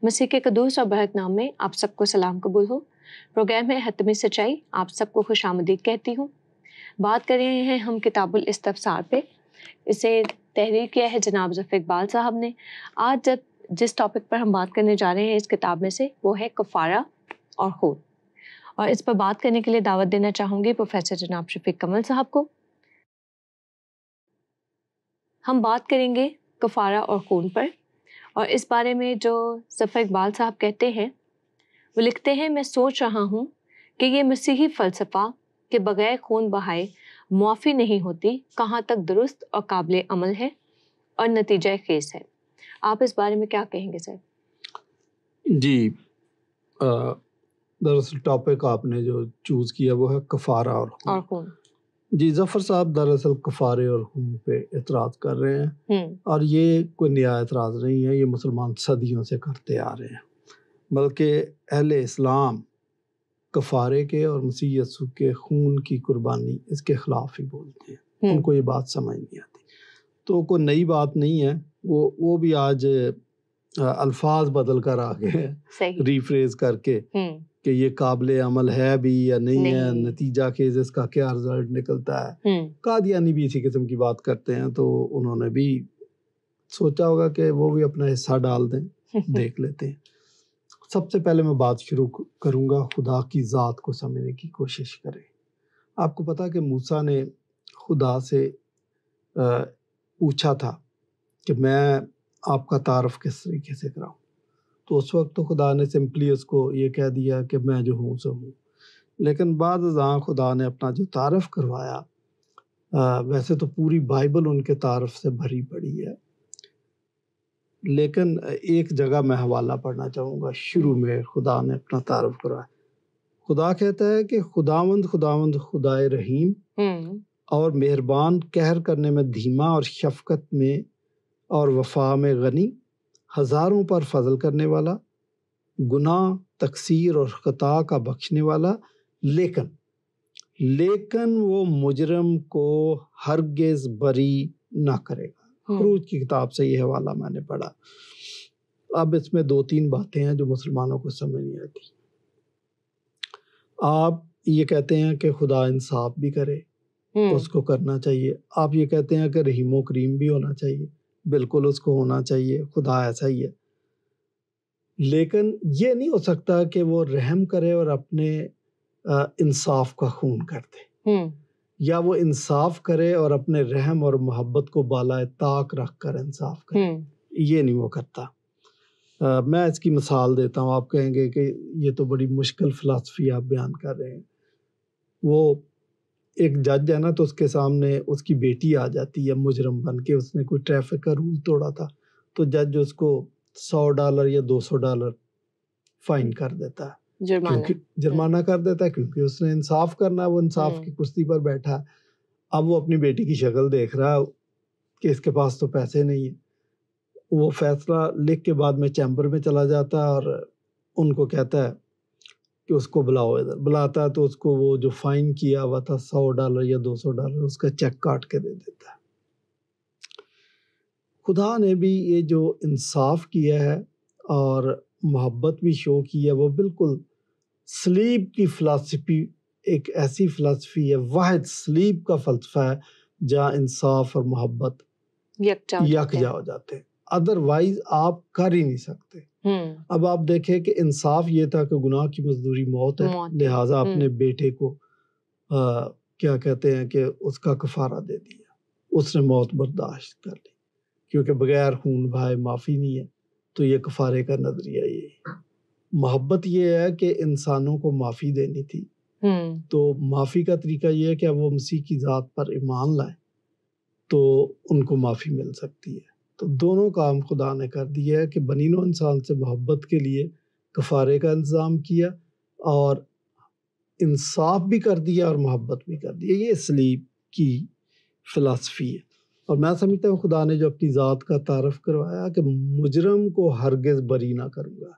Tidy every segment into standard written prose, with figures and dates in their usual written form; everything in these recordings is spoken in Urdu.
مسیح کے قدوس اور برحق نام میں آپ سب کو سلام قبول ہو۔ پروگرام ہے حتمی سچائی، آپ سب کو خوش آمدید کہتی ہوں۔ بات کر رہے ہیں ہم کتاب الاستفسار پہ، اسے تحریر کیا ہے جناب ظفر اقبال صاحب نے۔ آج جس ٹاپک پر ہم بات کرنے جا رہے ہیں اس کتاب میں سے وہ ہے کفارہ اور خون، اور اس پر بات کرنے کے لیے دعوت دینا چاہوں گی پروفیسر جناب شفیق کمل صاحب کو۔ ہم بات کریں گے کفارہ اور خون پر، اور اس بارے میں جو ظفر اقبال صاحب کہتے ہیں، وہ لکھتے ہیں، میں سوچ رہا ہوں کہ یہ مسیحی فلسفہ کہ بغیر خون بہائے معافی نہیں ہوتی کہاں تک درست اور قابل عمل ہے اور نتیجہ خیز ہے۔ آپ اس بارے میں کیا کہیں گے سر؟ جی، دراصل ٹاپک آپ نے جو چوز کیا وہ ہے کفارہ اور خون۔ جی، ظفر صاحب دراصل کفارے اور خون پہ اعتراض کر رہے ہیں، اور یہ کوئی نیا اعتراض نہیں ہے، یہ مسلمان صدیوں سے کرتے آ رہے ہیں، بلکہ اہل اسلام کفارے کے اور مسیح یسوع کے خون کی قربانی اس کے خلاف ہی بولتے ہیں، ان کو یہ بات سمجھ نہیں آتی۔ تو کوئی نئی بات نہیں ہے، وہ بھی آج الفاظ بدل کر آ گئے ہیں، ریفریز کر کے کہ یہ قابل عمل ہے بھی یا نہیں ہے، نتیجہ خیز اس کا کیا رزلٹ نکلتا ہے۔ قادیانی بھی اسی قسم کی بات کرتے ہیں، تو انہوں نے بھی سوچا ہوگا کہ وہ بھی اپنا حصہ ڈال دیں، دیکھ لیتے ہیں۔ سب سے پہلے میں بات شروع کروں گا، خدا کی ذات کو سمجھنے کی کوشش کریں۔ آپ کو پتا کہ موسیٰ نے خدا سے پوچھا تھا کہ میں آپ کا تعارف کس طریقے سے کراؤں، تو اس وقت تو خدا نے سمپلی اس کو یہ کہہ دیا کہ میں جو ہوں سو ہوں، لیکن بعد ازاں خدا نے اپنا جو تعارف کروایا، ویسے تو پوری بائبل ان کے تعارف سے بھری پڑی ہے، لیکن ایک جگہ میں حوالہ پڑھنا چاہوں گا۔ شروع میں خدا نے اپنا تعارف کروایا، خدا کہتا ہے کہ خداوند خداوند خدائے رحیم اور مہربان، قہر کرنے میں دھیما اور شفقت میں اور وفا میں غنی، ہزاروں پر فضل کرنے والا، گناہ تقصیر اور خطا کا بخشنے والا، لیکن وہ مجرم کو ہرگز بری نہ کرے گا۔ خروج کی کتاب سے یہ حوالہ میں نے پڑھا۔ اب اس میں دو تین باتیں ہیں جو مسلمانوں کو سمجھ نہیں آتی۔ آپ یہ کہتے ہیں کہ خدا انصاف بھی کرے، اس کو کرنا چاہیے۔ آپ یہ کہتے ہیں کہ رحیم و کریم بھی ہونا چاہیے، بالکل اس کو ہونا چاہیے، خدا ایسا ہی ہے، لیکن یہ نہیں ہو سکتا کہ وہ رحم کرے اور اپنے انصاف کا خون کر دے، یا وہ انصاف کرے اور اپنے رحم اور محبت کو بالائے طاق رکھ کر انصاف کرے، یہ نہیں وہ کرتا۔ میں اس کی مثال دیتا ہوں، آپ کہیں گے کہ یہ تو بڑی مشکل فلسفی آپ بیان کر رہے ہیں۔ وہ ایک جج ہے نا، تو اس کے سامنے اس کی بیٹی آ جاتی ہے مجرم بن کے، اس نے کوئی ٹریفک کا رول توڑا تھا، تو جج اس کو $100 یا $200 فائن کر دیتا ہے، جرمانہ کر دیتا ہے، کیونکہ اس نے انصاف کرنا ہے، وہ انصاف کی کشتی پر بیٹھا ہے۔ اب وہ اپنی بیٹی کی شکل دیکھ رہا ہے کہ اس کے پاس تو پیسے نہیں ہیں، وہ فیصلہ لکھ کے بعد میں چیمبر میں چلا جاتا ہے اور ان کو کہتا ہے کہ اس کو بلاؤ، ادھر بلاتا ہے، تو اس کو وہ جو فائن کیا ہوا تھا $100 یا $200 اس کا چیک کاٹ کے دے دیتا ہے۔ خدا نے بھی یہ جو انصاف کیا ہے اور محبت بھی شو کی ہے، وہ بالکل سلیب کی فلسفی، ایک ایسی فلسفی ہے، واحد سلیب کا فلسفہ ہے جہاں انصاف اور محبت یکجا ہو جاتے ہیں، ادروائز آپ کر ہی نہیں سکتے۔ اب آپ دیکھیں کہ انصاف یہ تھا کہ گناہ کی مزدوری موت ہے، لہٰذا اپنے بیٹے کو کیا کہتے ہیں کہ اس کا کفارہ دے دیا، اس نے موت برداشت کر لی، کیونکہ بغیر خون بہائے معافی نہیں ہے۔ تو یہ کفارے کا نظریہ یہ ہے۔ محبت یہ ہے کہ انسانوں کو معافی دینی تھی، تو معافی کا طریقہ یہ ہے کہ وہ مسیح کی ذات پر ایمان لائیں تو ان کو معافی مل سکتی ہے۔ تو دونوں کام خدا نے کر دیا ہے کہ بنی نوع انسان سے محبت کے لیے کفارے کا انتظام کیا، اور انصاف بھی کر دیا اور محبت بھی کر دیا۔ یہ سلیب کی فلسفی ہے، اور میں سمجھتا ہوں خدا نے جو اپنی ذات کا تعارف کروایا کہ مجرم کو ہرگز بری نہ کروں گا،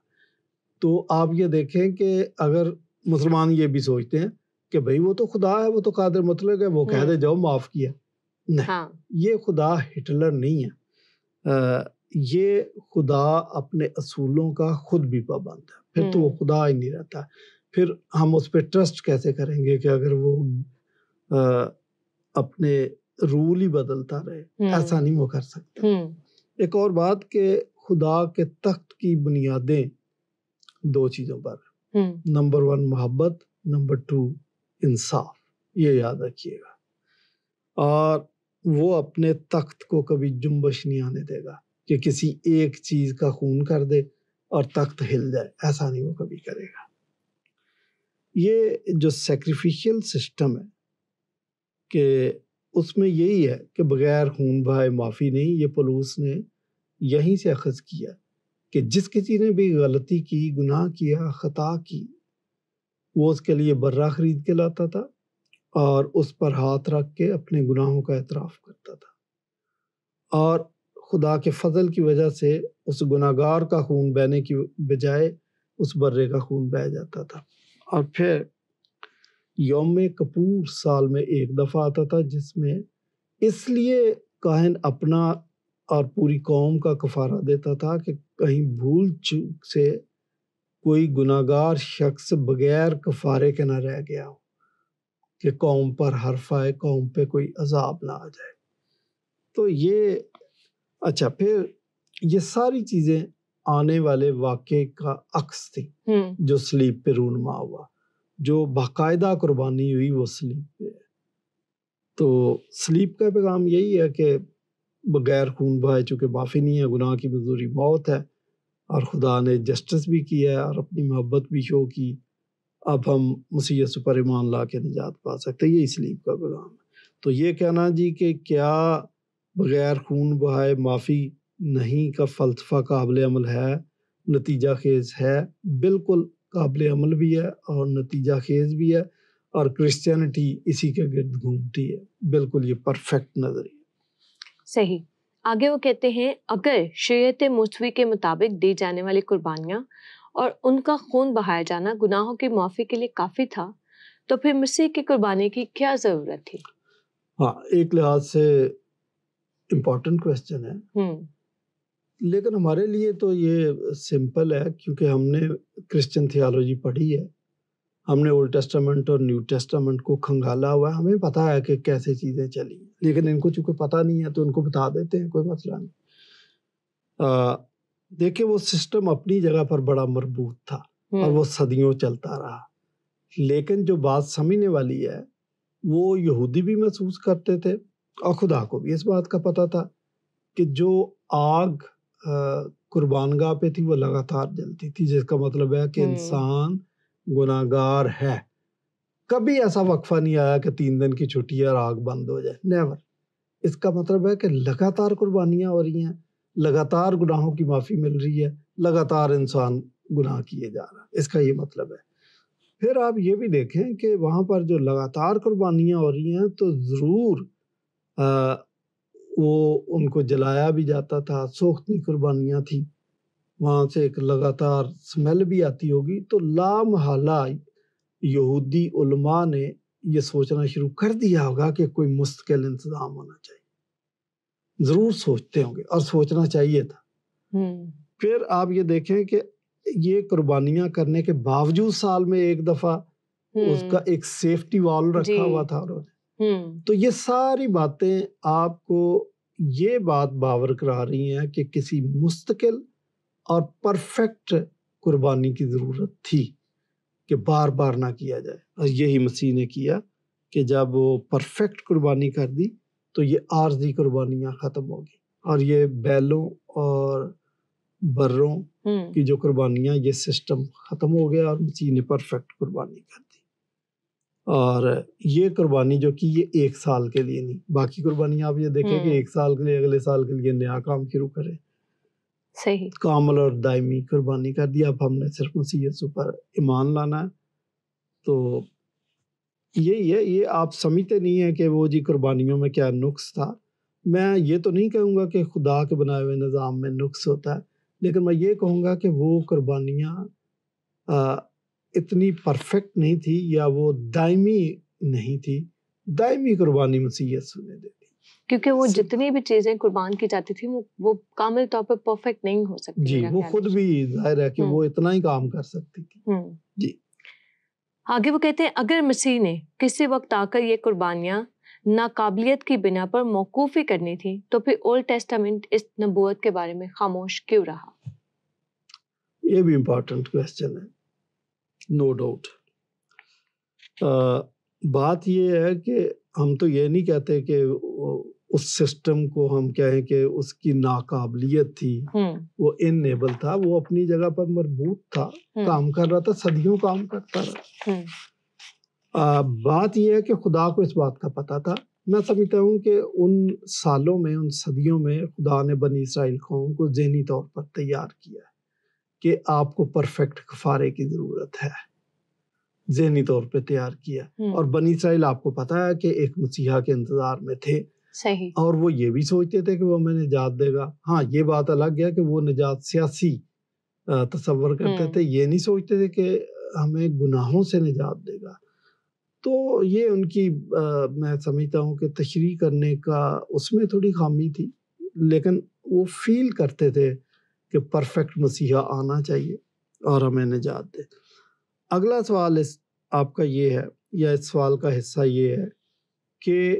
تو آپ یہ دیکھیں کہ اگر مسلمان یہ بھی سوچتے ہیں کہ بھئی وہ تو خدا ہے، وہ تو قادر مطلق ہے، وہ کہہ دے جاؤ معاف کیا، نہیں، یہ خدا ہٹلر نہیں ہے۔ یہ خدا اپنے اصولوں کا خود بھی پابند ہے، پھر تو وہ خدا ہی نہیں رہتا. پھر ہم اس پہ ٹرسٹ کیسے کریں گے کہ اگر وہ اپنے رول ہی بدلتا رہے؟ ایسا نہیں وہ کر سکتا. ایک اور بات کہ خدا کے تخت کی بنیادیں دو چیزوں پر، نمبر 1 محبت، نمبر 2 انصاف. یہ یاد رکھیے گا. اور وہ اپنے تخت کو کبھی جنبش نہیں آنے دے گا کہ کسی ایک چیز کا خون کر دے اور تخت ہل جائے، ایسا نہیں وہ کبھی کرے گا. یہ جو سیکریفیشل سسٹم ہے کہ اس میں یہی ہے کہ بغیر خون بہائے معافی نہیں. یہ پولس نے یہیں سے اخذ کیا کہ جس کسی نے بھی غلطی کی، گناہ کیا، خطا کی، وہ اس کے لیے برہ خرید کے لاتا تھا اور اس پر ہاتھ رکھ کے اپنے گناہوں کا اعتراف کرتا تھا، اور خدا کے فضل کی وجہ سے اس گناہگار کا خون بہنے کی بجائے اس برے کا خون بہہ جاتا تھا. اور پھر یوم کپور سال میں ایک دفعہ آتا تھا، جس میں اس لیے کاہن اپنا اور پوری قوم کا کفارہ دیتا تھا کہ کہیں بھول چوک سے کوئی گناہگار شخص بغیر کفارے کے نہ رہ گیا ہو، کہ قوم پر حرف آئے، قوم پہ کوئی عذاب نہ آ جائے. تو یہ اچھا، پھر یہ ساری چیزیں آنے والے واقعے کا عکس تھی جو صلیب پہ رونما ہوا، جو باقاعدہ قربانی ہوئی وہ صلیب پہ ہے. تو صلیب کا پیغام یہی ہے کہ بغیر خون بہائے چونکہ معافی نہیں ہے، گناہ کی مزدوری موت ہے، اور خدا نے جسٹس بھی کیا ہے اور اپنی محبت بھی شو کی. اب ہم مسیح یسوع پر ایمان لا کے نجات پا سکتے، یہی صلیب کا پیغام ہے. تو یہ کہنا جی کہ کیا بغیر خون بہائے معافی نہیں کا فلسفہ قابل عمل ہے، نتیجہ خیز ہے، بالکل قابل عمل بھی ہے اور نتیجہ خیز بھی ہے، اور کرسچینٹی اسی کے گرد گھومتی ہے. بالکل یہ پرفیکٹ نظریہ. صحیح. آگے وہ کہتے ہیں اگر شریعت موسوی کے مطابق دی جانے والی قربانیاں اور ان کا خون بہایا جانا گناہوں کی معافی کے لیے کافی تھا، تو پھر مسیح کی قربانی کی کیا ضرورت تھی؟ ہاں، ایک لحاظ سے امپورٹنٹ کویسچن ہے، لیکن ہمارے لیے تو یہ سمپل ہے کیونکہ ہم نے کرسچن تھیالوجی پڑھی ہے، ہم نے اولڈ ٹیسٹامنٹ اور نیو ٹیسٹامنٹ کو کھنگالا ہوا ہے، ہمیں پتہ ہے کہ کیسے چیزیں چلی، لیکن ان کو چونکہ پتہ نہیں ہے تو ان کو بتا دیتے ہیں، کوئی مسئلہ نہیں. دیکھیں وہ سسٹم اپنی جگہ پر بڑا مربوط تھا اور وہ صدیوں چلتا رہا، لیکن جو بات سمجھنے والی ہے وہ یہودی بھی محسوس کرتے تھے اور خدا کو بھی اس بات کا پتہ تھا کہ جو آگ قربان گاہ پہ تھی وہ لگاتار جلتی تھی، جس کا مطلب ہے کہ انسان گناہگار ہے. کبھی ایسا وقفہ نہیں آیا کہ 3 دن کی چھٹی ہے اور آگ بند ہو جائے، نیور. اس کا مطلب ہے کہ لگاتار قربانیاں ہو رہی ہیں، لگاتار گناہوں کی معافی مل رہی ہے، لگاتار انسان گناہ کیے جا رہا ہے، اس کا یہ مطلب ہے. پھر آپ یہ بھی دیکھیں کہ وہاں پر جو لگاتار قربانیاں ہو رہی ہیں تو ضرور وہ ان کو جلایا بھی جاتا تھا، سوختنی قربانیاں تھیں، وہاں سے ایک لگاتار سمیل بھی آتی ہوگی. تو لا محالہ یہودی علماء نے یہ سوچنا شروع کر دیا ہوگا کہ کوئی مستقل انتظام ہونا چاہیے، ضرور سوچتے ہوں گے اور سوچنا چاہیے تھا. پھر آپ یہ دیکھیں کہ یہ قربانیاں کرنے کے باوجود سال میں ایک دفعہ اس کا ایک سیفٹی وال رکھا ہوا تھا انہوں نے. تو یہ ساری باتیں آپ کو یہ بات باور کرا رہی ہیں کہ کسی مستقل اور پرفیکٹ قربانی کی ضرورت تھی کہ بار بار نہ کیا جائے، اور یہی مسیح نے کیا کہ جب وہ پرفیکٹ قربانی کر دی تو یہ عارضی قربانیاں ختم ہو گئی، اور یہ بیلوں اور بروں کی جو قربانیاں، یہ سسٹم ختم ہو گیا اور مسیح نے پرفیکٹ قربانی کر دی. اور یہ قربانی جو کی یہ 1 سال کے لیے نہیں، باقی قربانیاں آپ یہ دیکھیں کہ 1 سال کے لیے، اگلے سال کے لیے نیا کام شروع کریں. صحیح. کامل اور دائمی قربانی کر دیا. اب ہم نے صرف مسیح یسوع پر ایمان لانا ہے. تو یہی ہے، یہ آپ سمجھتے نہیں ہیں کہ وہ جی قربانیوں میں کیا نقص تھا. میں یہ تو نہیں کہوں گا کہ خدا کے بنائے ہوئے نظام میں نقص ہوتا ہے، لیکن میں یہ کہوں گا کہ وہ قربانیاں اتنی پرفیکٹ نہیں تھی یا وہ دائمی نہیں تھی. دائمی قربانی مسیح یسوع نے دے دی. کیونکہ وہ جتنی بھی چیزیں قربان کی جاتی تھی وہ کامل طور پر پرفیکٹ نہیں ہو سکتی. جی وہ خود بھی ظاہر ہے کہ وہ اتنا ہی کام کر سکتی تھی. جی آگے وہ کہتے ہیں اگر مسیح نے کسی وقت آ کر یہ قربانیاں ناقابلیت کی بنا پر موقوف ہی کرنی تھی تو پھر اولڈ ٹیسٹامنٹ اس نبوت کے بارے میں خاموش کیوں رہا؟ یہ بھی امپورٹنٹ کویسچن ہے. No doubt. بات یہ ہے کہ ہم تو یہ نہیں کہتے کہ اس سسٹم کو ہم کہیں کہ اس کی ناقابلیت تھی, وہ انیبل تھا, وہ اپنی جگہ پر مربوط تھا, کام کر رہا تھا, صدیوں کام کرتا رہا. بات یہ ہے کہ خدا کو اس بات کا پتہ تھا. میں سمجھتا ہوں کہ ان سالوں میں, ان صدیوں میں خدا نے بنی اسرائیل قوم کو ذہنی طور پر تیار کیا ہے کہ آپ کو پرفیکٹ کفارے کی ضرورت ہے, ذہنی طور پہ تیار کیا. اور بنی اسرائیل آپ کو پتہ ہے کہ ایک مسیحا کے انتظار میں تھے. صحیح. اور وہ یہ بھی سوچتے تھے کہ وہ ہمیں نجات دے گا. ہاں یہ بات الگ ہے کہ وہ نجات سیاسی تصور کرتے تھے, یہ نہیں سوچتے تھے کہ ہمیں گناہوں سے نجات دے گا. تو یہ ان کی میں سمجھتا ہوں کہ تشریح کرنے کا اس میں تھوڑی خامی تھی, لیکن وہ فیل کرتے تھے کہ پرفیکٹ مسیحا آنا چاہیے اور ہمیں نجات دے. اگلا سوال آپ کا یہ ہے, یا اس سوال کا حصہ یہ ہے کہ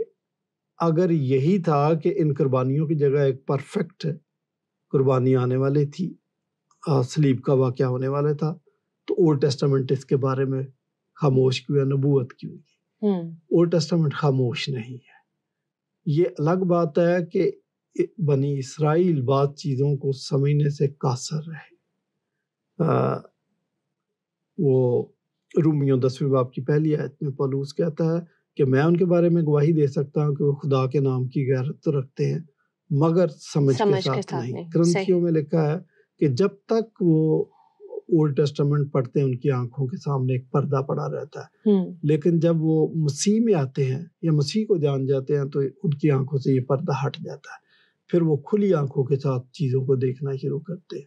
اگر یہی تھا کہ ان قربانیوں کی جگہ ایک پرفیکٹ قربانی آنے والی تھی, صلیب کا واقعہ ہونے والا تھا, تو اولڈ ٹیسٹامنٹ اس کے بارے میں خاموش کیوں ہے, نبوت کیوں ہے؟ اولڈ ٹیسٹامنٹ خاموش نہیں ہے. یہ الگ بات ہے کہ بنی اسرائیل بعض چیزوں کو سمجھنے سے قاصر رہے. وہ رومیوں 10ویں باب کی پہلی آیت میں پولس کہتا ہے کہ میں ان کے بارے میں گواہی دے سکتا ہوں کہ وہ خدا کے نام کی غیرت تو رکھتے ہیں مگر سمجھ کے ساتھ نہیں. کرنتھیوں میں لکھا ہے کہ جب تک وہ اولڈ ٹیسٹامنٹ پڑھتے ہیں ان کی آنکھوں کے سامنے ایک پردہ پڑا رہتا ہے, لیکن جب وہ مسیح میں آتے ہیں یا مسیح کو جان جاتے ہیں تو ان کی آنکھوں سے یہ پردہ ہٹ جاتا ہے, پھر وہ کھلی آنکھوں کے ساتھ چیزوں کو دیکھنا شروع کرتے ہیں.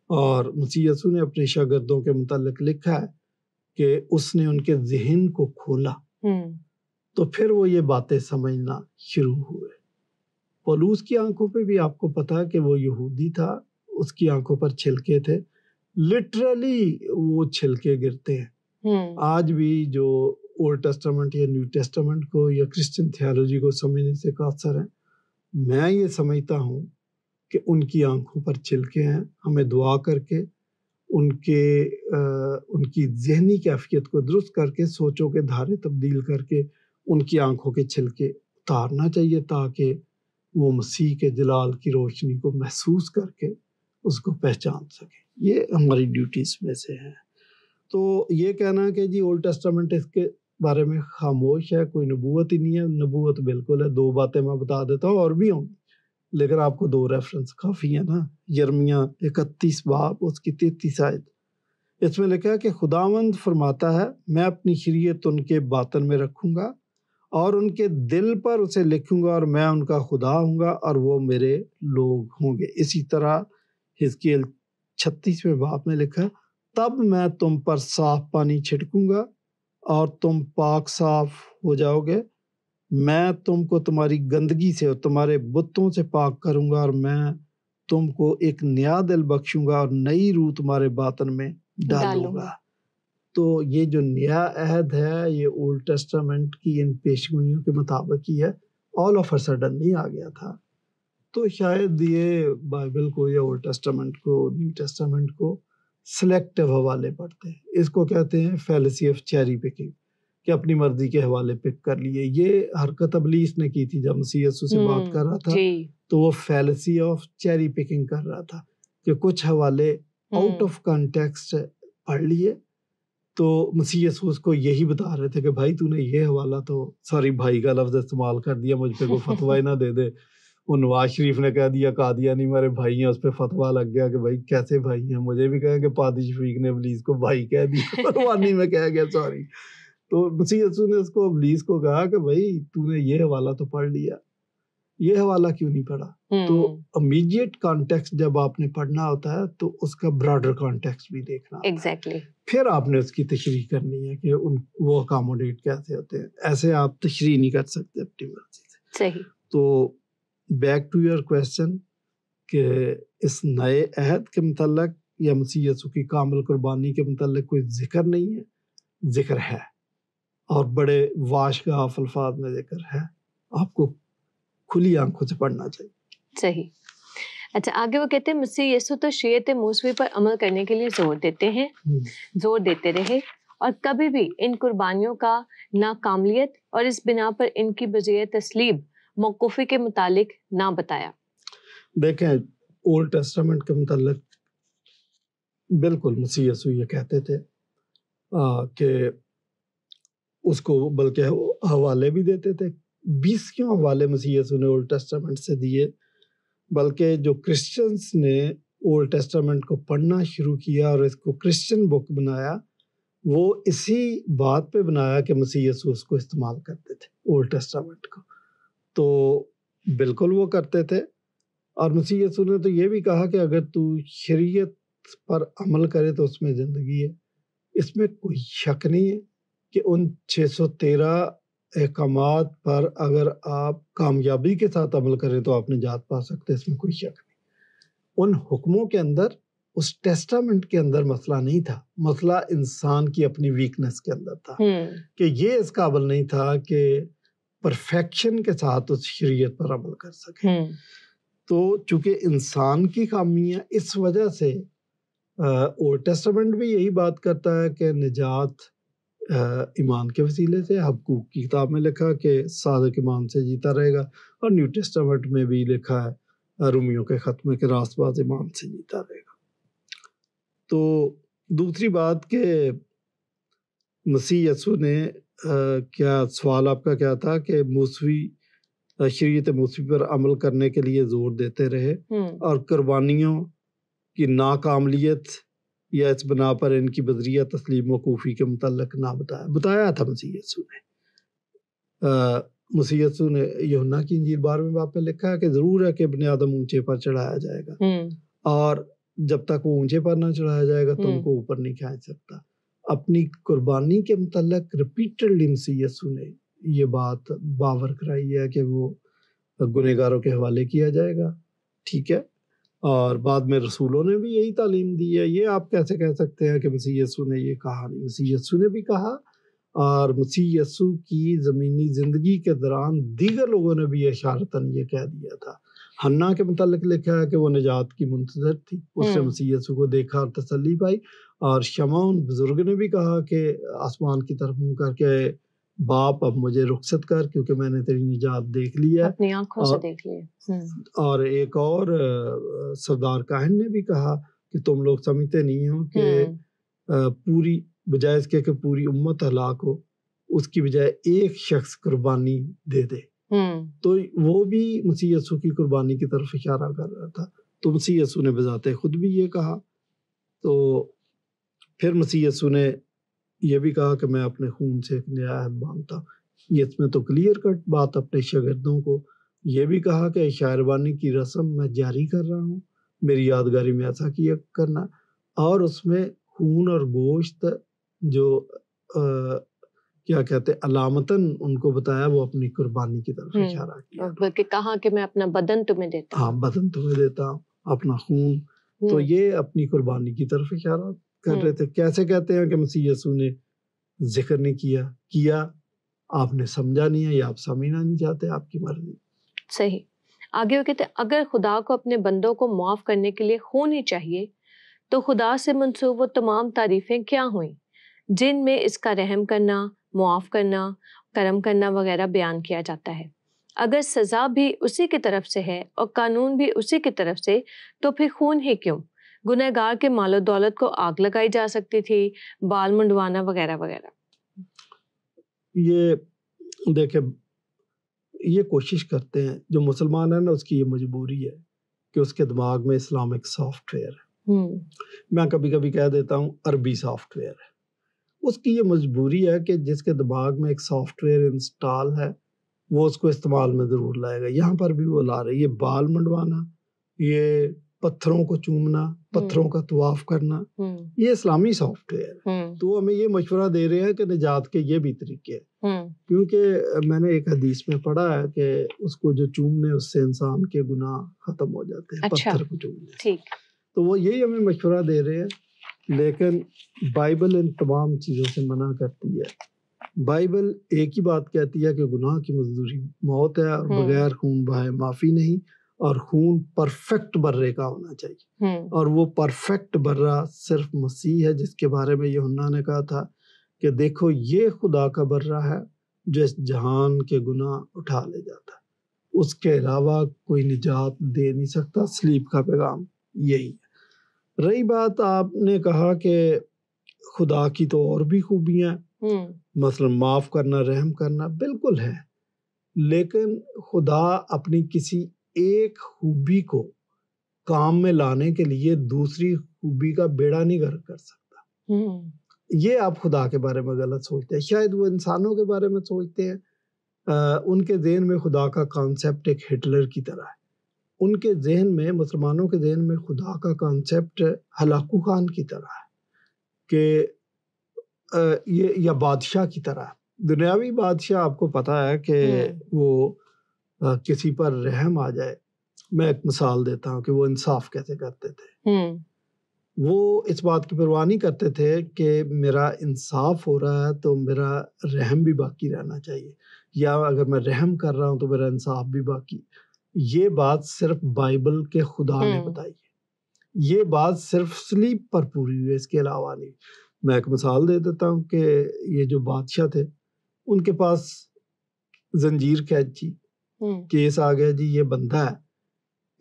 اور مسیح یسوع نے اپنے شاگردوں کے متعلق لکھا ہے کہ اس نے ان کے ذہن کو کھولا, تو پھر وہ یہ باتیں سمجھنا شروع ہوئے. پولس کی آنکھوں پہ بھی آپ کو پتا ہے کہ وہ یہودی تھا, اس کی آنکھوں پر چھلکے تھے, لٹرلی وہ چھلکے گرتے ہیں. آج بھی جو اولڈ ٹیسٹامنٹ یا نیو ٹیسٹامنٹ کو یا کرسچن تھیالوجی کو سمجھنے سے قاصر ہیں. میں یہ سمجھتا ہوں کہ ان کی آنکھوں پر چھلکے ہیں. ہمیں دعا کر کے ان کی ذہنی کیفیت کو درست کر کے, سوچوں کے دھارے تبدیل کر کے ان کی آنکھوں کے چھلکے اتارنا چاہیے تاکہ وہ مسیح کے جلال کی روشنی کو محسوس کر کے اس کو پہچان سکیں. یہ ہماری ڈیوٹیز میں سے ہیں. تو یہ کہنا کہ جی اولڈ ٹیسٹامنٹ اس کے بارے میں خاموش ہے, کوئی نبوت ہی نہیں ہے, نبوت بالکل ہے. 2 باتیں میں بتا دیتا ہوں, اور بھی ہوں گی, لیکن آپ کو 2 ریفرنس کافی ہیں نا. یرمیہ 31 باب اس کی 33 آیت, اس میں لکھا ہے کہ خداوند فرماتا ہے میں اپنی شریعت ان کے باطن میں رکھوں گا اور ان کے دل پر اسے لکھوں گا, اور میں ان کا خدا ہوں گا اور وہ میرے لوگ ہوں گے. اسی طرح حزقیل 36 باب میں لکھا ہے تب میں تم پر صاف پانی چھڑکوں گا اور تم پاک صاف ہو جاؤ گے. میں تم کو تمہاری گندگی سے اور تمہارے بتوں سے پاک کروں گا, اور میں تم کو ایک نیا دل بخشوں گا اور نئی روح تمہارے باطن میں ڈالوں گا. تو یہ جو نیا عہد ہے یہ اولڈ ٹیسٹامنٹ کی ان پیشگوئیوں کے مطابق ہی ہے, آل آف اے سڈن نہیں آ گیا تھا. تو شاید یہ بائبل کو یا اولڈ ٹیسٹامنٹ کو نیو ٹیسٹامنٹ کو سلیکٹیو حوالے پڑھتے ہیں. اس کو کہتے ہیں فیلسی آف چیری پکنگ, کہ اپنی مرضی کے حوالے پک کر لیے. یہ حرکت ابلیس نے کی تھی جب مسیح یسوع سے بات کر رہا تھا, تو وہ فیلسی آف چیری پکنگ کر رہا تھا کہ کچھ حوالے آؤٹ آف کانٹیکسٹ پڑھ لیے. تو مسیح یسوع کو یہی بتا رہے تھے کہ بھائی تو نے یہ حوالہ تو, سوری بھائی کا لفظ استعمال کر دیا, مجھ پہ کوئی فتویٰ نہ دے دے. وہ نواز شریف نے کہہ دیا قادیانی میرے بھائی ہیں, اس پہ فتویٰ لگ گیا کہ بھائی کیسے بھائی ہیں. مجھے بھی کہا کہ پادری شفیق نے ابلیس کو بھائی کہہ دیا, روانی میں کہہ گیا سوری. تو مسیح یسوع نے اس کو ابلیس کو کہا کہ بھائی تو نے یہ حوالہ تو پڑھ لیا, یہ حوالہ کیوں نہیں پڑھا. تو امیڈیٹ کانٹیکسٹ جب آپ نے پڑھنا ہوتا ہے تو اس کا براڈر کانٹیکسٹ بھی دیکھنا ایگزیکٹلی, پھر آپ نے اس کی تشریح کرنی ہے کہ وہ اکاموڈیٹ کیسے ہوتے ہیں. ایسے آپ تشریح نہیں کر سکتے اپنی مرضی سے. صحیح. تو بیک ٹو یور کویسچن کہ اس نئے عہد کے متعلق یا مسیح یسوع کی کامل قربانی کے متعلق کوئی ذکر نہیں ہے، ذکر ہے، اور بڑے واشگاف الفاظ میں ذکر ہے، آپ کو کھلی آنکھوں سے پڑھنا چاہیے۔ صحیح۔ اچھا، آگے وہ کہتے ہیں مسیح یسوع تو شریعت موسوی پر عمل کرنے کے لیے زور دیتے ہیں، زور دیتے رہے، اور کبھی بھی ان قربانیوں کا ناکاملیت اور اس بنا پر ان کی بجائے تسلیب موقوفی کے متعلق نہ بتایا۔ دیکھیں، اولڈ ٹیسٹامنٹ کے متعلق بالکل مسیح یسوع یہ کہتے تھے کہ اس کو بلکہ حوالے بھی دیتے تھے۔ 20 کیوں حوالے مسیح یسوع نے اولڈ ٹیسٹامنٹ سے دیے، بلکہ جو کرسچنز نے اولڈ ٹیسٹامنٹ کو پڑھنا شروع کیا اور اس کو کرسچن بک بنایا، وہ اسی بات پہ بنایا کہ مسیح یسوع اس کو استعمال کرتے تھے اولڈ ٹیسٹامنٹ کو، تو بالکل وہ کرتے تھے۔ اور مسیح یسوع نے تو یہ بھی کہا کہ اگر تو شریعت پر عمل کرے تو اس میں زندگی ہے۔ اس میں کوئی شک نہیں ہے کہ ان 613 احکامات پر اگر آپ کامیابی کے ساتھ عمل کریں تو آپ نجات پا سکتے، اس میں کوئی شک نہیں۔ ان حکموں کے اندر، اس ٹیسٹامنٹ کے اندر مسئلہ نہیں تھا، مسئلہ انسان کی اپنی ویکنس کے اندر تھا کہ یہ اس قابل نہیں تھا کہ پرفیکشن کے ساتھ اس شریعت پر عمل کر سکے۔ تو چونکہ انسان کی خامیاں، اس وجہ سے اولڈ ٹیسٹامنٹ بھی یہی بات کرتا ہے کہ نجات ایمان کے وسیلے سے۔ حبقوق کی کتاب میں لکھا کہ صادق ایمان سے جیتا رہے گا، اور نیو ٹیسٹامنٹ میں بھی لکھا ہے رومیوں کے خط میں کہ راست باز ایمان سے جیتا رہے گا۔ تو دوسری بات کہ مسیح یسوع نے کیا سوال آپ کا کیا تھا کہ موسوی شریعت موسوی پر عمل کرنے کے لیے زور دیتے رہے اور قربانیوں کی ناکاملیت یا اس بنا پر ان کی بذریعہ تسلیم موقوفی کے متعلق نہ بتایا تھا مسیح یسوع نے۔ مسیح یسوع نے یوحنا کی انجیل 12ویں باب میں لکھا ہے کہ ضرور ہے کہ ابن آدم اونچے پر چڑھایا جائے گا، اور جب تک وہ اونچے پر نہ چڑھایا جائے گا تو ان کو اوپر نہیں کھینچ سکتا۔ اپنی قربانی کے متعلق ریپیٹڈلی مسیح یسوع نے یہ بات باور کرائی ہے کہ وہ گنہگاروں کے حوالے کیا جائے گا، ٹھیک ہے، اور بعد میں رسولوں نے بھی یہی تعلیم دی ہے۔ یہ آپ کیسے کہہ سکتے ہیں کہ مسیح یسوع نے یہ کہا نہیں؟ مسیح یسوع نے بھی کہا، اور مسیح یسوع کی زمینی زندگی کے دوران دیگر لوگوں نے بھی اشارتاً یہ کہہ دیا تھا۔ حنا کے متعلق لکھا ہے کہ وہ نجات کی منتظر تھی، اس سے مسیح یسوع کو دیکھا اور تسلی پائی۔ اور شمعون بزرگ نے بھی کہا کہ آسمان کی طرف منہ کر کے باپ اب مجھے رخصت کر، کیونکہ میں نے تیری نجات دیکھ لی ہے، اپنی آنکھوں سے دیکھ لی۔ اور ایک اور سردار کاہن نے بھی کہا کہ تم لوگ سمجھتے نہیں ہو کہ پوری بجائے اس کے کہ پوری امت ہلاک ہو، اس کی بجائے ایک شخص قربانی دے دے۔ تو وہ بھی مسیح یسوع کی قربانی کی طرف اشارہ کر رہا تھا۔ تو مسیح یسوع نے بذات خود بھی یہ کہا۔ تو پھر مسیح یسوع نے یہ بھی کہا کہ میں اپنے خون سے ایک نیا عہد باندھتا ہوں۔ یہ اس میں تو کلیئر کٹ بات اپنے شاگردوں کو یہ بھی کہا کہ شاعربانی کی رسم میں جاری کر رہا ہوں، میری یادگاری میں ایسا کیا کرنا، اور اس میں خون اور گوشت جو کیا کہتے علامتاً ان کو بتایا، وہ اپنی قربانی کی طرف اشارہ کیا، بلکہ کہا کہ میں اپنا بدن تمہیں دیتا ہوں۔ ہاں، بدن تمہیں دیتا ہوں، اپنا خون۔ تو یہ اپنی قربانی کی طرف اشارہ کر رہے تھے۔ کیسے کہتے ہیں کہ مسیح یسوع نے ذکر نہیں کیا آپ نے سمجھا نہیں ہے، یا آپ سمجھنا نہیں چاہتے، آپ کی مرضی۔ صحیح۔ آگے وہ کہتے ہیں اگر خدا کو اپنے بندوں کو معاف کرنے کے لیے خون ہی چاہیے تو خدا سے منسوب وہ تمام تعریفیں کیا ہوئیں جن میں اس کا رحم کرنا، معاف کرنا، کرم کرنا وغیرہ بیان کیا جاتا ہے؟ اگر سزا بھی اسی کی طرف سے ہے اور قانون بھی اسی کی طرف سے، تو پھر خون ہی کیوں؟ گنہگار کے مال و دولت کو آگ لگائی جا سکتی تھی، بال منڈوانا وغیرہ وغیرہ۔ یہ دیکھیں، یہ کوشش کرتے ہیں جو مسلمان ہے نا، اس کی یہ مجبوری ہے کہ اس کے دماغ میں اسلامک سافٹ ویئر ہے۔ میں کبھی کبھی کہہ دیتا ہوں عربی سافٹ ویئر ہے۔ اس کی یہ مجبوری ہے کہ جس کے دماغ میں ایک سافٹ ویئر انسٹال ہے وہ اس کو استعمال میں ضرور لائے گا۔ یہاں پر بھی وہ لا رہے، یہ بال منڈوانا، یہ پتھروں کو چومنا، پتھروں کا طواف کرنا، یہ اسلامی سافٹ ویئر ہے۔ تو ہمیں یہ مشورہ دے رہے ہیں کہ نجات کے یہ بھی طریقے ہیں، کیونکہ میں نے ایک حدیث میں پڑھا ہے کہ اس کو جو چومنے اس سے انسان کے گناہ ختم ہو جاتے ہیں، پتھر کو چومنے سے۔ تو وہ یہی ہمیں مشورہ دے رہے ہیں، لیکن بائبل ان تمام چیزوں سے منع کرتی ہے۔ بائبل ایک ہی بات کہتی ہے کہ گناہ کی مزدوری موت ہے، اور بغیر خون بہائے معافی نہیں، اور خون پرفیکٹ برے کا ہونا چاہیے، اور وہ پرفیکٹ برہ صرف مسیح ہے، جس کے بارے میں یوحنا نے کہا تھا کہ دیکھو یہ خدا کا برہ ہے جو اس جہان کے گناہ اٹھا لے جاتا ہے، اس کے علاوہ کوئی نجات دے نہیں سکتا۔ سلیب کا پیغام یہی ہے۔ رہی بات آپ نے کہا کہ خدا کی تو اور بھی خوبیاں ہیں، مثلا معاف کرنا، رحم کرنا، بالکل ہے، لیکن خدا اپنی کسی ایک خوبی کو کام میں لانے کے لیے دوسری خوبی کا بیڑا نہیں غرق کر سکتا۔ یہ آپ خدا کے بارے میں غلط سوچتے ہیں، شاید وہ انسانوں کے بارے میں سوچتے ہیں۔ ان کے ذہن میں خدا کا کانسیپٹ ایک ہٹلر کی طرح ہے۔ ان کے ذہن میں، مسلمانوں کے ذہن میں خدا کا کانسیپٹ ہلاکو خان کی طرح ہے، کہ یہ یا بادشاہ کی طرح ہے۔ دنیاوی بادشاہ آپ کو پتہ ہے کہ وہ کسی پر رحم آ جائے، میں ایک مثال دیتا ہوں کہ وہ انصاف کیسے کرتے تھے۔ وہ اس بات کی پرواہ نہیں کرتے تھے کہ میرا انصاف ہو رہا ہے تو میرا رحم بھی باقی رہنا چاہیے، یا اگر میں رحم کر رہا ہوں تو میرا انصاف بھی باقی۔ یہ بات صرف بائبل کے خدا نے بتائی ہے، یہ بات صرف سلیب پر پوری ہوئی ہے، اس کے علاوہ نہیں۔ میں ایک مثال دے دیتا ہوں کہ یہ جو بادشاہ تھے، ان کے پاس زنجیر قید تھی، کیس آ گیا، جی یہ بندہ ہے،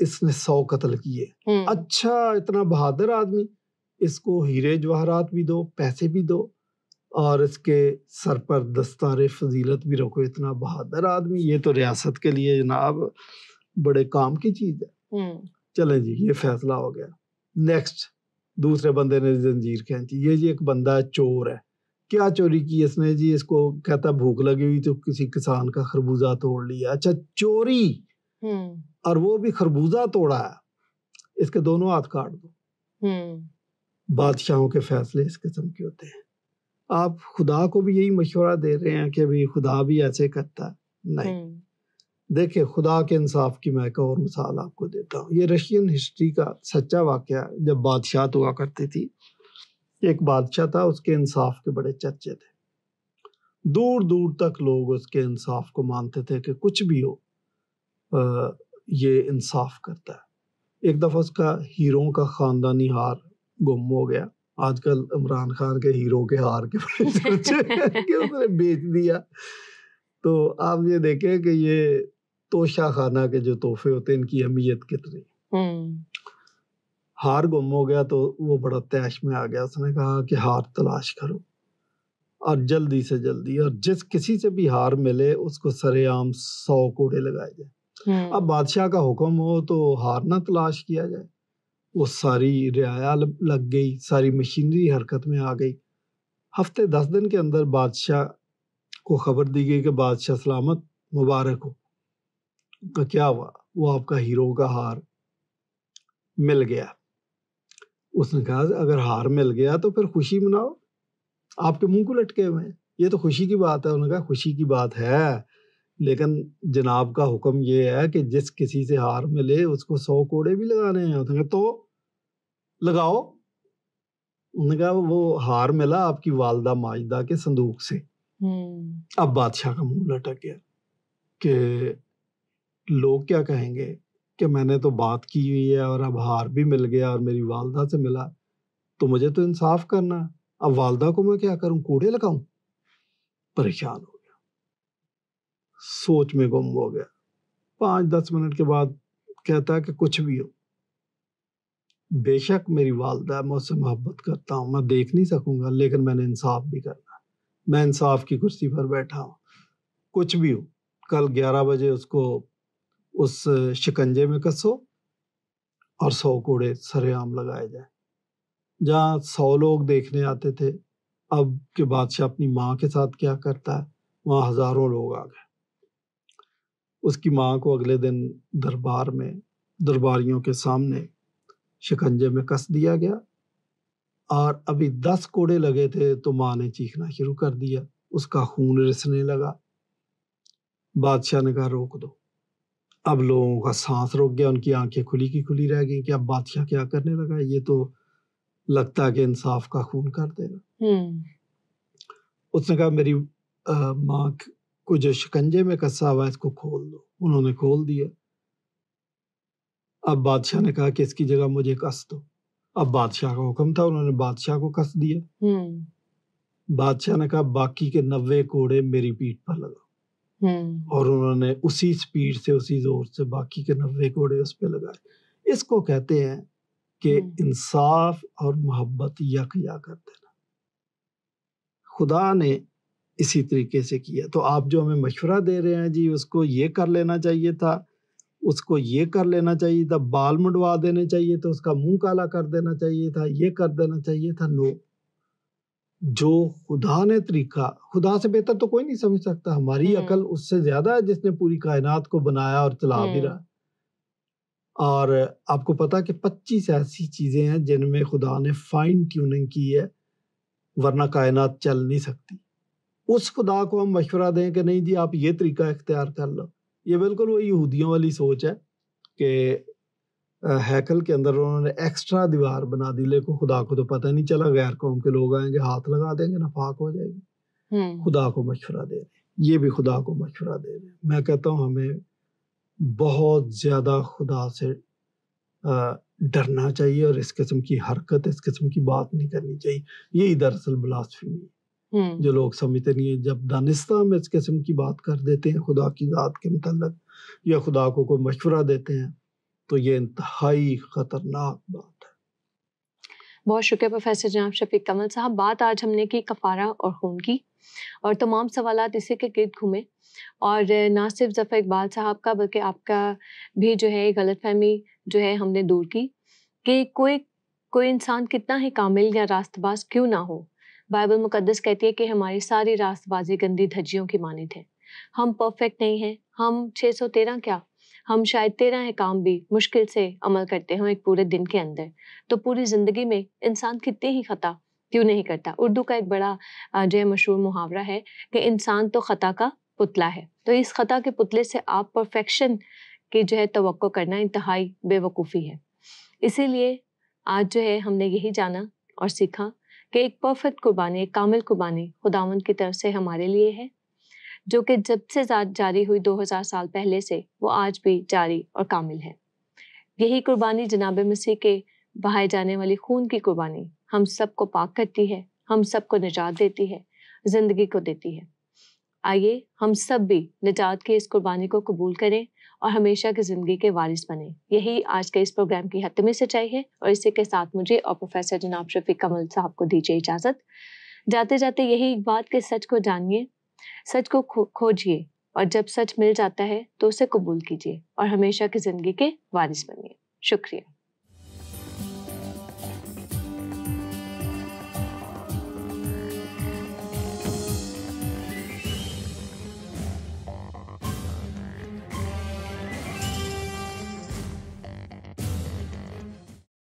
اس نے 100 قتل کیے، اچھا اتنا بہادر آدمی، اس کو ہیرے جواہرات بھی دو، پیسے بھی دو، اور اس کے سر پر دستار فضیلت بھی رکھو، اتنا بہادر آدمی، یہ تو ریاست کے لیے جناب بڑے کام کی چیز ہے۔ چلیں جی، یہ فیصلہ ہو گیا۔ نیکسٹ دوسرے بندے نے زنجیر کھینچی، یہ جی ایک بندہ چور ہے، کیا چوری کی اس نے؟ جی اس کو کہتا بھوک لگی ہوئی تو کسی کسان کا خربوزہ توڑ لیا۔ اچھا چوری، اور وہ بھی خربوزہ توڑا ہے، اس کے دونوں ہاتھ کاٹ دو۔ بادشاہوں کے فیصلے اس قسم کے ہوتے ہیں۔ آپ خدا کو بھی یہی مشورہ دے رہے ہیں کہ بھی خدا بھی ایسے کرتا ہے؟ نہیں۔ دیکھیں خدا کے انصاف کی میں ایک اور مثال آپ کو دیتا ہوں، یہ رشین ہسٹری کا سچا واقعہ ہے۔ جب بادشاہت ہوا کرتی تھی، ایک بادشاہ تھا، اس کے انصاف کے بڑے چرچے تھے، دور دور تک لوگ اس کے انصاف کو مانتے تھے کہ کچھ بھی ہو یہ انصاف کرتا ہے۔ ایک دفعہ اس کا ہیروں کا خاندانی ہار گم ہو گیا۔ آج کل عمران خان کے ہیروں کے ہار کے بڑے چرچے ہیں کہ اس نے بیچ دیا۔ تو آپ یہ دیکھیں کہ یہ توشہ خانہ کے جو تحفے ہوتے ہیں ان کی اہمیت کتنی۔ ہار گم ہو گیا تو وہ بڑا تیش میں آ گیا، اس نے کہا کہ ہار تلاش کرو، اور جلدی سے جلدی، اور جس کسی سے بھی ہار ملے اس کو سرے عام 100 کوڑے لگائے جائیں۔ اب بادشاہ کا حکم ہو تو ہار نہ تلاش کیا جائے۔ وہ ساری رعایا لگ گئی، ساری مشینری حرکت میں آ گئی۔ ہفتے 10 دن کے اندر بادشاہ کو خبر دی گئی کہ بادشاہ سلامت، مبارک ہو۔ تو کیا ہوا؟ وہ آپ کا ہیروں کا ہار مل گیا۔ اس نے کہا اگر ہار مل گیا تو پھر خوشی مناؤ، آپ کے منہ کو لٹکے ہوئے ہیں، یہ تو خوشی کی بات ہے۔ انہوں نے کہا خوشی کی بات ہے، لیکن جناب کا حکم یہ ہے کہ جس کسی سے ہار ملے اس کو 100 کوڑے بھی لگانے ہیں۔ انہوں نے کہا تو لگاؤ۔ انہوں نے کہا وہ ہار ملا آپ کی والدہ ماجدہ کے صندوق سے۔ اب بادشاہ کا منہ لٹک گیا کہ لوگ کیا کہیں گے کہ میں نے تو بات کی ہوئی ہے اور اب ہار بھی مل گیا اور میری والدہ سے ملا، تو مجھے تو انصاف کرنا ہے، اب والدہ کو میں کیا کروں، کوڑے لگاؤں؟ پریشان ہو گیا، سوچ میں گم ہو گیا۔ 5-10 منٹ کے بعد کہتا ہے کہ کچھ بھی ہو، بے شک میری والدہ ہے، میں اس سے محبت کرتا ہوں، میں دیکھ نہیں سکوں گا، لیکن میں نے انصاف بھی کرنا ہے، میں انصاف کی کرسی پر بیٹھا ہوں، کچھ بھی ہو، کل 11 بجے اس کو اس شکنجے میں کسو اور 100 کوڑے سرے عام لگائے جائیں۔ جہاں 100 لوگ دیکھنے آتے تھے، اب کہ بادشاہ اپنی ماں کے ساتھ کیا کرتا ہے، وہاں ہزاروں لوگ آ گئے۔ اس کی ماں کو اگلے دن دربار میں درباریوں کے سامنے شکنجے میں کس دیا گیا، اور ابھی 10 کوڑے لگے تھے تو ماں نے چیخنا شروع کر دیا، اس کا خون رسنے لگا۔ بادشاہ نے کہا روک دو۔ اب لوگوں کا سانس روک گیا، ان کی آنکھیں کھلی کی کھلی رہ گئیں کہ اب بادشاہ کیا کرنے لگا، یہ تو لگتا کہ انصاف کا خون کر دے گا۔ اس نے کہا میری ماں کو جو شکنجے میں کسا ہوا ہے اس کو کھول دو۔ انہوں نے کھول دیا۔ اب بادشاہ نے کہا کہ اس کی جگہ مجھے کس دو۔ اب بادشاہ کا حکم تھا، انہوں نے بادشاہ کو کس دیا۔ بادشاہ نے کہا باقی کے 90 کوڑے میری پیٹھ پر لگا، اور انہوں نے اسی سپیڈ سے اسی زور سے باقی کے 90 کوڑے اس پہ لگائے۔ اس کو کہتے ہیں کہ انصاف اور محبت یکجا کر دینا۔ خدا نے اسی طریقے سے کیا۔ تو آپ جو ہمیں مشورہ دے رہے ہیں جی اس کو یہ کر لینا چاہیے تھا، اس کو یہ کر لینا چاہیے تھا، بال منڈوا دینے چاہیے تھا، اس کا منہ کالا کر دینا چاہیے تھا، یہ کر دینا چاہیے تھا، نو۔ جو خدا نے طریقہ، خدا سے بہتر تو کوئی نہیں سمجھ سکتا، ہماری عقل اس سے زیادہ ہے جس نے پوری کائنات کو بنایا اور چلا بھی رہا۔ اور آپ کو پتا کہ 25 ایسی چیزیں ہیں جن میں خدا نے فائن ٹیوننگ کی ہے، ورنہ کائنات چل نہیں سکتی۔ اس خدا کو ہم مشورہ دیں کہ نہیں جی آپ یہ طریقہ اختیار کر لو، یہ بالکل وہ یہودیوں والی سوچ ہے کہ ہیکل کے اندر انہوں نے ایکسٹرا دیوار بنا دی، لیکن خدا کو تو پتہ نہیں چلا، غیر قوم کے لوگ آئیں گے ہاتھ لگا دیں گے ناپاک ہو جائے گی۔ خدا کو مشورہ دے رہے ہیں، یہ بھی خدا کو مشورہ دے رہے ہیں۔ میں کہتا ہوں ہمیں بہت زیادہ خدا سے ڈرنا چاہیے، اور اس قسم کی حرکت، اس قسم کی بات نہیں کرنی چاہیے۔ یہی دراصل بلاسفیمی ہے جو لوگ سمجھتے نہیں ہیں۔ جب دانستہ ہم اس قسم کی بات کر دیتے ہیں خدا کی ذات کے متعلق، یا خدا کو کوئی مشورہ دیتے ہیں، تو یہ انتہائی خطرناک بات ہے۔ بہت شکریہ پروفیسر جناب شفیق کمل صاحب۔ بات آج ہم نے کی کفارہ اور خون کی، اور تمام سوالات اسی کے گرد گھومے، اور نہ صرف ظفر اقبال صاحب کا بلکہ آپ کا بھی جو ہے غلط فہمی جو ہے ہم نے دور کی کہ کوئی انسان کتنا ہی کامل یا راست باز کیوں نہ ہو، بائبل مقدس کہتی ہے کہ ہماری ساری راست بازی گندی دھجیوں کی مانند ہے۔ ہم پرفیکٹ نہیں ہیں، ہم 613 کیا، ہم شاید 13 احکام بھی مشکل سے عمل کرتے ہوں ایک پورے دن کے اندر، تو پوری زندگی میں انسان کتنی ہی خطا کیوں نہیں کرتا۔ اردو کا ایک بڑا جو ہے مشہور محاورہ ہے کہ انسان تو خطا کا پتلا ہے، تو اس خطا کے پتلے سے آپ پرفیکشن کی جو ہے توقع کرنا انتہائی بے وقوفی ہے۔ اسی لیے آج جو ہے ہم نے یہی جانا اور سیکھا کہ ایک پرفیکٹ قربانی، ایک کامل قربانی خداوند کی طرف سے ہمارے لیے ہے، جو کہ جب سے جاری ہوئی 2000 سال پہلے سے وہ آج بھی جاری اور کامل ہے۔ یہی قربانی جناب مسیح کے بہائے جانے والی خون کی قربانی ہم سب کو پاک کرتی ہے، ہم سب کو نجات دیتی ہے، زندگی کو دیتی ہے۔ آئیے ہم سب بھی نجات کی اس قربانی کو قبول کریں اور ہمیشہ کی زندگی کے وارث بنیں۔ یہی آج کے اس پروگرام کی حتمی سچائی ہے، اور اسی کے ساتھ مجھے اور پروفیسر جناب شفیق کمل صاحب کو دیجیے اجازت۔ جاتے جاتے یہی ایک بات کہ سچ کو جانیے، سچ کو کھوجیے، اور جب سچ مل جاتا ہے تو اسے قبول کیجیے اور ہمیشہ کی زندگی کے وارث بنیے۔ شکریہ۔